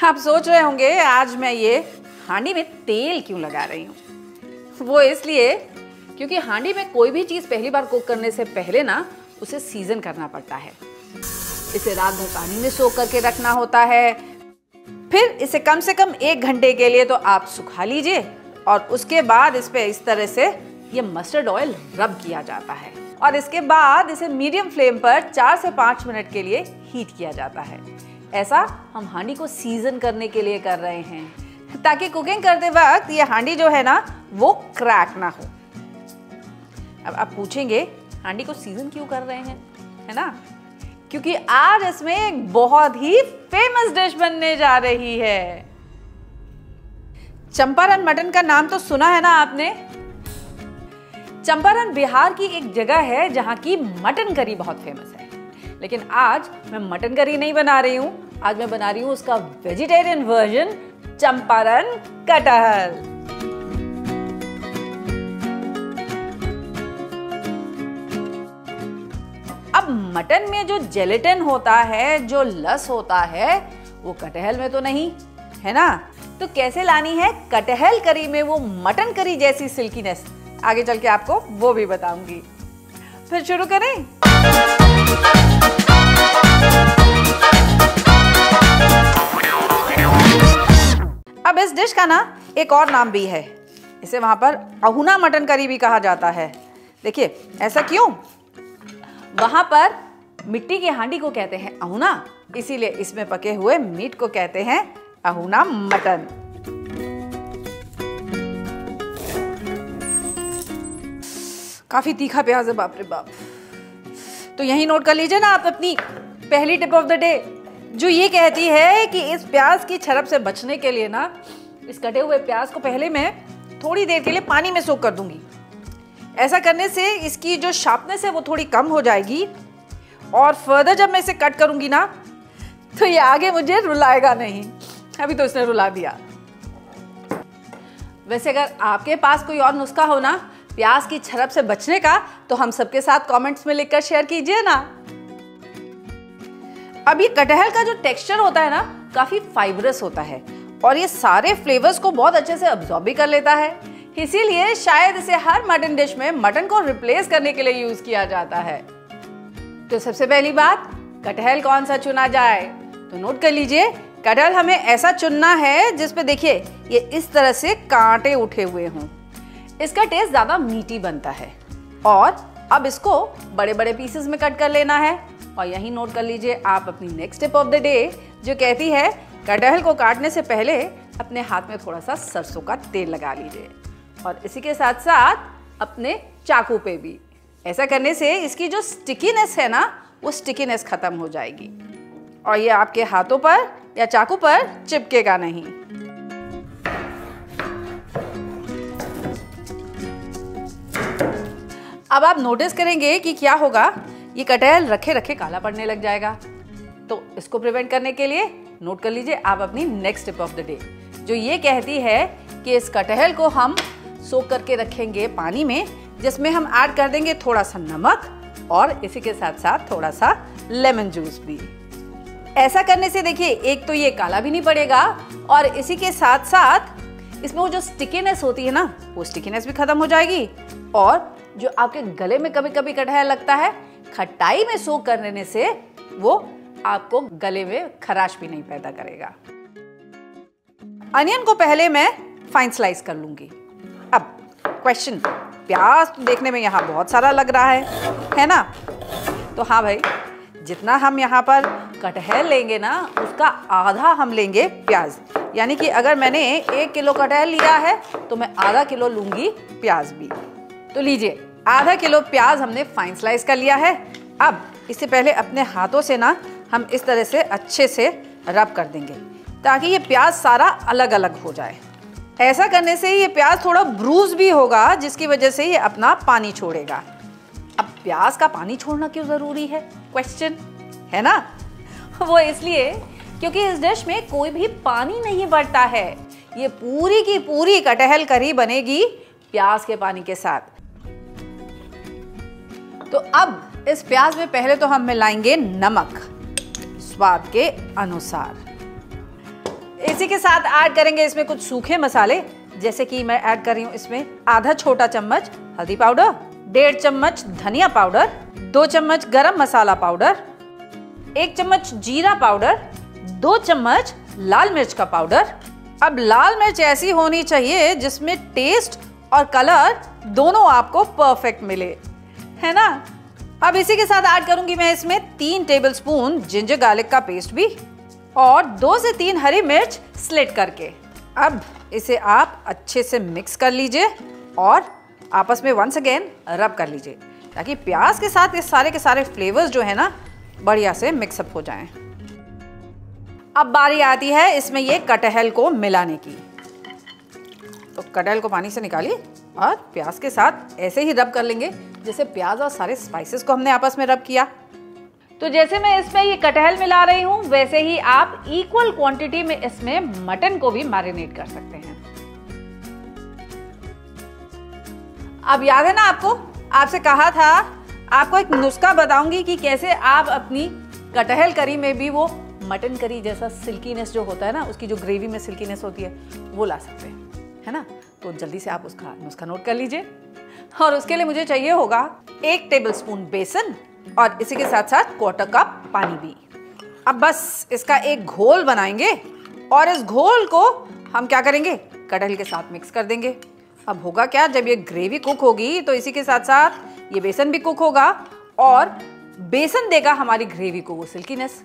आप सोच रहे होंगे आज मैं ये हांडी में तेल क्यों लगा रही हूँ। वो इसलिए क्योंकि हांडी में कोई भी चीज़ पहली बार कुक करने से पहले ना उसे सीजन करना पड़ता है। इसे रात भर पानी में सोख करके रखना होता है, फिर इसे कम से कम 1 घंटे के लिए तो आप सुखा लीजिए और उसके बाद इस पे इस तरह से ये मस्टर्ड ऑयल रब किया जाता है और इसके बाद इसे मीडियम फ्लेम पर 4 से 5 मिनट के लिए हीट किया जाता है। ऐसा हम हांडी को सीजन करने के लिए कर रहे हैं ताकि कुकिंग करते वक्त ये हांडी जो है ना वो क्रैक ना हो। अब आप पूछेंगे हांडी को सीजन क्यों कर रहे हैं, है ना? क्योंकि आज इसमें एक बहुत ही फेमस डिश बनने जा रही है। चंपारण मटन का नाम तो सुना है ना आपने? चंपारण बिहार की एक जगह है जहां की मटन करी बहुत फेमस है, लेकिन आज मैं मटन करी नहीं बना रही हूं, आज मैं बना रही हूं उसका वेजिटेरियन वर्जन, चंपारण कटहल। अब मटन में जो जेलेटिन होता है, जो लस होता है, वो कटहल में तो नहीं है ना। तो कैसे लानी है कटहल करी में वो मटन करी जैसी सिल्कीनेस, आगे चल के आपको वो भी बताऊंगी। फिर शुरू करें। अब इस डिश का ना एक और नाम भी है, इसे वहां पर अहुना मटन करी भी कहा जाता है। देखिए ऐसा क्यों? वहां पर मिट्टी की हांडी को कहते हैं अहुना, इसीलिए इसमें पके हुए मीट को कहते हैं अहुना मटन। काफी तीखा प्याज है, बाप रे बाप। तो यही नोट कर लीजिए ना आप अपनी पहली टिप ऑफ द डे, जो ये कहती है कि इस प्याज की छरप से बचने के लिए ना इस कटे हुए प्याज को पहले मैं थोड़ी देर के लिए पानी में सोक कर दूंगी। ऐसा करने से इसकी जो शार्पनेस है वो थोड़ी कम हो जाएगी और फर्दर जब मैं इसे कट करूंगी ना तो ये आगे मुझे रुलाएगा नहीं। अभी तो इसने रुला दिया। वैसे अगर आपके पास कोई और नुस्खा हो ना प्याज की छरप से बचने का, तो हम सबके साथ कमेंट्स में लिखकर शेयर कीजिए ना। अब ये कटहल का जो टेक्सचर होता है ना काफी फाइबरस होता है और ये सारे फ्लेवर्स को बहुत अच्छे से अब्सॉर्ब भी कर लेता है, इसीलिए शायद इसे हर मटन डिश में मटन को रिप्लेस करने के लिए यूज किया जाता है। तो सबसे पहली बात, कटहल कौन सा चुना जाए? तो नोट कर लीजिए, कटहल हमें ऐसा चुनना है जिसपे देखिए ये इस तरह से कांटे उठे हुए हों। इसका टेस्ट ज्यादा मीठी बनता है। और अब इसको बड़े बड़े पीसेस में कट कर लेना है। और यही नोट कर लीजिए आप अपनी next tip of the day, जो कहती है कटहल को काटने से पहले अपने हाथ में थोड़ा सा सरसों का तेल लगा लीजिए और इसी के साथ साथ अपने चाकू पे भी। ऐसा करने से इसकी जो स्टिकीनेस है ना वो स्टिकीनेस खत्म हो जाएगी और ये आपके हाथों पर या चाकू पर चिपकेगा नहीं। अब आप नोटिस करेंगे कि क्या होगा, ये कटहल रखे रखे काला पड़ने लग जाएगा। तो इसको प्रिवेंट करने के लिए नोट कर लीजिए आप अपनी next tip of the day, जो ये कहती है कि इस कटहल को हम सोक करके रखेंगे पानी में, जिसमें हम ऐड कर देंगे थोड़ा सा नमक और इसी के साथ साथ थोड़ा सा लेमन जूस भी। ऐसा करने से देखिए एक तो ये काला भी नहीं पड़ेगा और इसी के साथ साथ इसमें वो जो स्टिकीनेस होती है ना वो स्टिकीनेस भी खत्म हो जाएगी और जो आपके गले में कभी कभी कटहल लगता है, खटाई में सोक कर लेने से वो आपको गले में खराश भी नहीं पैदा करेगा। अनियन को पहले मैं फाइन स्लाइस कर लूंगी। अब क्वेश्चन, प्याज तो देखने में यहाँ बहुत सारा लग रहा है ना? तो हाँ भाई, जितना हम यहाँ पर कटहल लेंगे ना उसका आधा हम लेंगे प्याज। यानी कि अगर मैंने 1 किलो कटहल लिया है तो मैं आधा किलो लूंगी प्याज भी। तो लीजिए, आधा किलो प्याज हमने फाइन स्लाइस कर लिया है। अब इससे पहले अपने हाथों से ना हम इस तरह से अच्छे से रब कर देंगे ताकि ये प्याज सारा अलग अलग हो जाए। ऐसा करने से ये प्याज थोड़ा ब्रूज भी होगा, जिसकी वजह से ये अपना पानी छोड़ेगा। अब प्याज का पानी छोड़ना क्यों जरूरी है, क्वेश्चन है ना? वो इसलिए क्योंकि इस डिश में कोई भी पानी नहीं बढ़ता है। ये पूरी की पूरी कटहल करी बनेगी प्याज के पानी के साथ। तो अब इस प्याज में पहले तो हम मिलाएंगे नमक स्वाद के अनुसार। इसी के साथ ऐड करेंगे इसमें कुछ सूखे मसाले, जैसे कि मैं ऐड कर रही हूँ इसमें आधा छोटा चम्मच हल्दी पाउडर, 1.5 चम्मच धनिया पाउडर, 2 चम्मच गरम मसाला पाउडर, 1 चम्मच जीरा पाउडर, 2 चम्मच लाल मिर्च का पाउडर। अब लाल मिर्च ऐसी होनी चाहिए जिसमें टेस्ट और कलर दोनों आपको परफेक्ट मिले, है ना। अब इसी के साथ ऐड करूंगी मैं इसमें 3 टेबलस्पून जिंजर गार्लिक का पेस्ट भी और 2 से 3 हरी मिर्च स्लिट करके। अब इसे आप अच्छे से मिक्स कर लीजिए और आपस में वंस अगेन रब कर लीजिए, ताकि प्याज के साथ ये सारे के सारे फ्लेवर्स जो है ना बढ़िया से मिक्सअप हो जाएं। अब बारी आती है इसमें ये कटहल को मिलाने की। तो कटहल को पानी से निकालिए और प्याज के साथ ऐसे ही रब कर लेंगे जैसे प्याज और सारे स्पाइसेस को हमने आपस में रब किया। तो जैसे मैं इसमें ये कटहल मिला रही हूँ, वैसे ही आप इक्वल क्वांटिटी में इसमें मटन को भी मैरिनेट कर सकते हैं। अब याद है ना आपको, आपसे कहा था आपको एक नुस्खा बताऊंगी कि कैसे आप अपनी कटहल करी में भी वो मटन करी जैसा सिल्कीनेस जो होता है ना, उसकी जो ग्रेवी में सिल्कीनेस होती है वो ला सकते हैं, है ना। तो जल्दी से आप उसका नुस्खा नोट कर लीजिए। और उसके लिए मुझे चाहिए होगा 1 टेबलस्पून बेसन और इसी के साथ साथ 1/4 कप पानी भी। अब बस इसका एक घोल बनाएंगे और इस घोल को हम क्या करेंगे, कटहल के साथ मिक्स कर देंगे। अब होगा क्या, जब ये ग्रेवी कुक होगी तो इसी के साथ साथ ये बेसन भी कुक होगा और बेसन देगा हमारी ग्रेवी को वो सिल्कीनेस।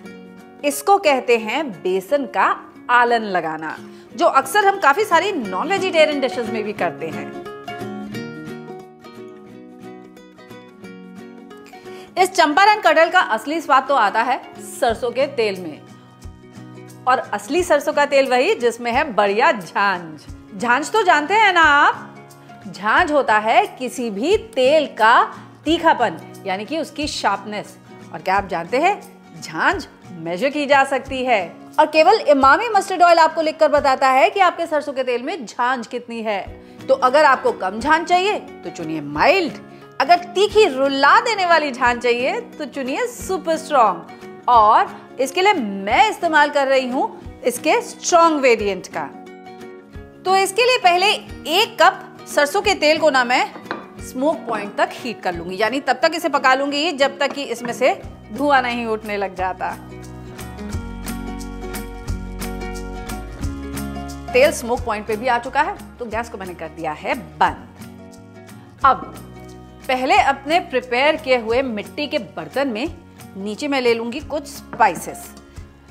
इसको कहते हैं बेसन का आलन लगाना, जो अक्सर हम काफी सारी नॉन वेजिटेरियन डिशेस में भी करते हैं। इस चंपारण कटहल का असली स्वाद तो आता है सरसों के तेल में, और असली सरसों का तेल वही जिसमें है बढ़िया झांझ। झांझ तो जानते हैं ना आप, झांझ होता है किसी भी तेल का तीखापन, यानी कि उसकी शार्पनेस। और क्या आप जानते हैं, झांझ मेजर की जा सकती है और केवल इमामी मस्टर्ड ऑयल आपको लिखकर बताता है कि आपके सरसों के तेल में झांझ कितनी है। तो अगर आपको कम झांझ चाहिए तो चुनिए माइल्ड, अगर तीखी रुला देने वाली झांझ चाहिए तो चुनिए सुपर स्ट्रॉन्ग। और इसके लिए मैं इस्तेमाल कर रही हूं इसके स्ट्रॉन्ग वेरिएंट का। तो इसके लिए पहले 1 कप सरसों के तेल को ना मैं स्मोक पॉइंट तक हीट कर लूंगी, यानी तब तक इसे पका लूंगी जब तक कि इसमें से धुआं नहीं उठने लग जाता। तेल स्मोक पॉइंट पे भी आ चुका है, तो गैस को मैंने कर दिया है बंद। अब पहले अपने प्रिपेयर किए हुए मिट्टी के बर्तन में नीचे मैं ले लूंगी कुछ स्पाइसेस।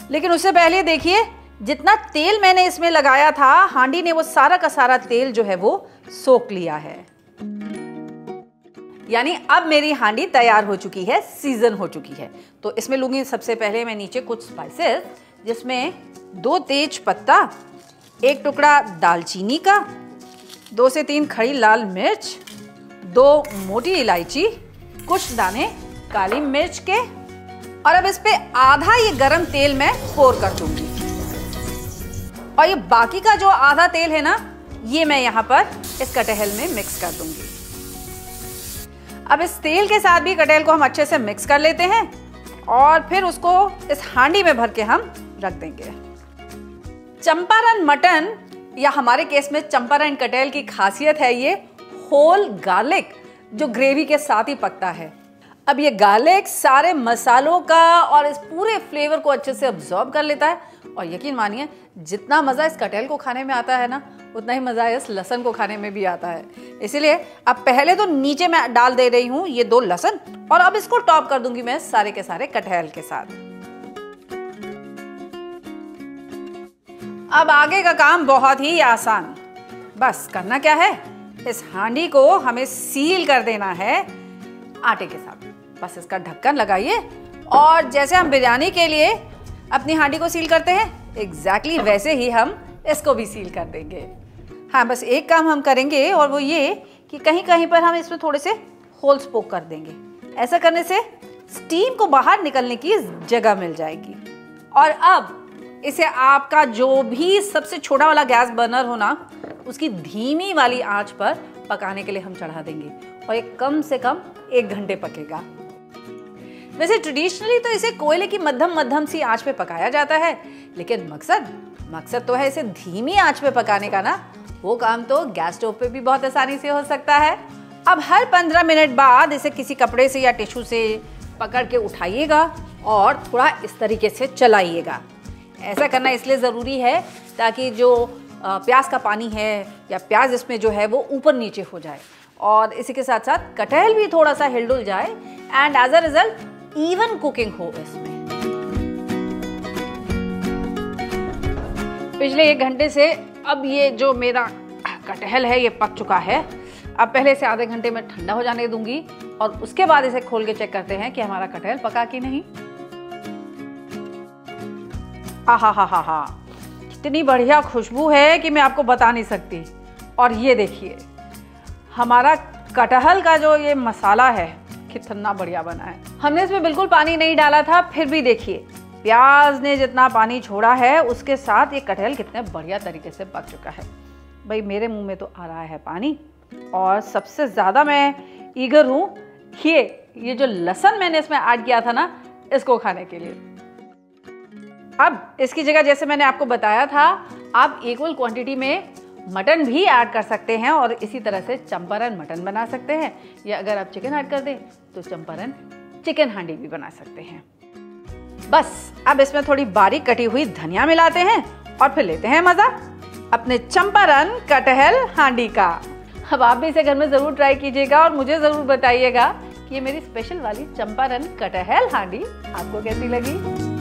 लेकिन उससे पहले देखिए, जितना तेल मैंने इसमें लगाया था, हांडी ने वो सारा का सारा तेल जो है वो सोख लिया है। यानी अब मेरी हांडी तैयार हो चुकी है, सीजन हो चुकी है। तो इसमें लूंगी सबसे पहले मैं नीचे कुछ स्पाइसेस, जिसमें 2 तेज पत्ता, 1 टुकड़ा दालचीनी का, 2 से 3 खड़ी लाल मिर्च, 2 मोटी इलायची, कुछ दाने काली मिर्च के, और अब इस पे आधा ये गरम तेल मैं पोर कर दूंगी। और ये बाकी का जो आधा तेल है ना, ये मैं यहाँ पर इस कटहल में मिक्स कर दूंगी। अब इस तेल के साथ भी कटहल को हम अच्छे से मिक्स कर लेते हैं और फिर उसको इस हांडी में भर के हम रख देंगे। चंपारण मटन या हमारे केस में चंपारण कटहल की खासियत है ये होल गार्लिक, जो ग्रेवी के साथ ही पकता है। अब ये गार्लिक सारे मसालों का और इस पूरे फ्लेवर को अच्छे से अब्सॉर्ब कर लेता है। और यकीन मानिए, जितना मज़ा इस कटहल को खाने में आता है ना, उतना ही मज़ा इस लहसुन को खाने में भी आता है। इसीलिए अब पहले तो नीचे मैं डाल दे रही हूँ ये 2 लहसुन, और अब इसको टॉप कर दूंगी मैं सारे के सारे कटहल के साथ। अब आगे का काम बहुत ही आसान, बस करना क्या है, इस हांडी को हमें सील कर देना है आटे के साथ। बस इसका ढक्कन लगाइए और जैसे हम बिरयानी के लिए अपनी हांडी को सील करते हैं, एग्जैक्टली वैसे ही हम इसको भी सील कर देंगे। हाँ, बस एक काम हम करेंगे और वो ये कि कहीं कहीं पर हम इसमें थोड़े से होल्स पोक कर देंगे। ऐसा करने से स्टीम को बाहर निकलने की जगह मिल जाएगी। और अब इसे आपका जो भी सबसे छोटा वाला गैस बर्नर हो ना, उसकी धीमी वाली आंच पर पकाने के लिए हम चढ़ा देंगे और ये कम से कम 1 घंटे पकेगा। वैसे ट्रेडिशनली तो इसे कोयले की मध्यम सी आंच पे पकाया जाता है, लेकिन मकसद तो है इसे धीमी आंच पे पकाने का ना, वो काम तो गैस स्टोव पे भी बहुत आसानी से हो सकता है। अब हर 15 मिनट बाद इसे किसी कपड़े से या टिश्यू से पकड़ के उठाइएगा और थोड़ा इस तरीके से चलाइएगा। ऐसा करना इसलिए ज़रूरी है ताकि जो प्याज का पानी है या प्याज इसमें जो है वो ऊपर नीचे हो जाए और इसी के साथ साथ कटहल भी थोड़ा सा हिल-डुल जाए and as a result even cooking हो इसमें। पिछले 1 घंटे से अब ये जो मेरा कटहल है ये पक चुका है। अब पहले से आधे घंटे में ठंडा हो जाने दूंगी और उसके बाद इसे खोल के चेक करते हैं कि हमारा कटहल पका कि नहीं। आहा हा हा हा, कितनी बढ़िया खुशबू है कि मैं आपको बता नहीं सकती। और ये देखिए हमारा कटहल का जो ये मसाला है कितना बढ़िया बना है। हमने इसमें बिल्कुल पानी नहीं डाला था, फिर भी देखिए प्याज ने जितना पानी छोड़ा है उसके साथ ये कटहल कितने बढ़िया तरीके से पक चुका है। भाई मेरे मुंह में तो आ रहा है पानी और सबसे ज़्यादा मैं ईगर हूँ ये जो लहसुन मैंने इसमें ऐड किया था ना, इसको खाने के लिए। अब इसकी जगह जैसे मैंने आपको बताया था, आप इक्वल क्वांटिटी में मटन भी ऐड कर सकते हैं और इसी तरह से चंपारण मटन बना सकते हैं, या अगर आप चिकन ऐड कर दें तो चंपारण चिकन हांडी भी बना सकते हैं। बस अब इसमें थोड़ी बारीक कटी हुई धनिया मिलाते हैं और फिर लेते हैं मजा अपने चंपारण कटहल हांडी का। अब आप भी इसे घर में जरूर ट्राई कीजिएगा और मुझे जरूर बताइएगा कि ये मेरी स्पेशल वाली चंपारण कटहल हांडी आपको कैसी लगी।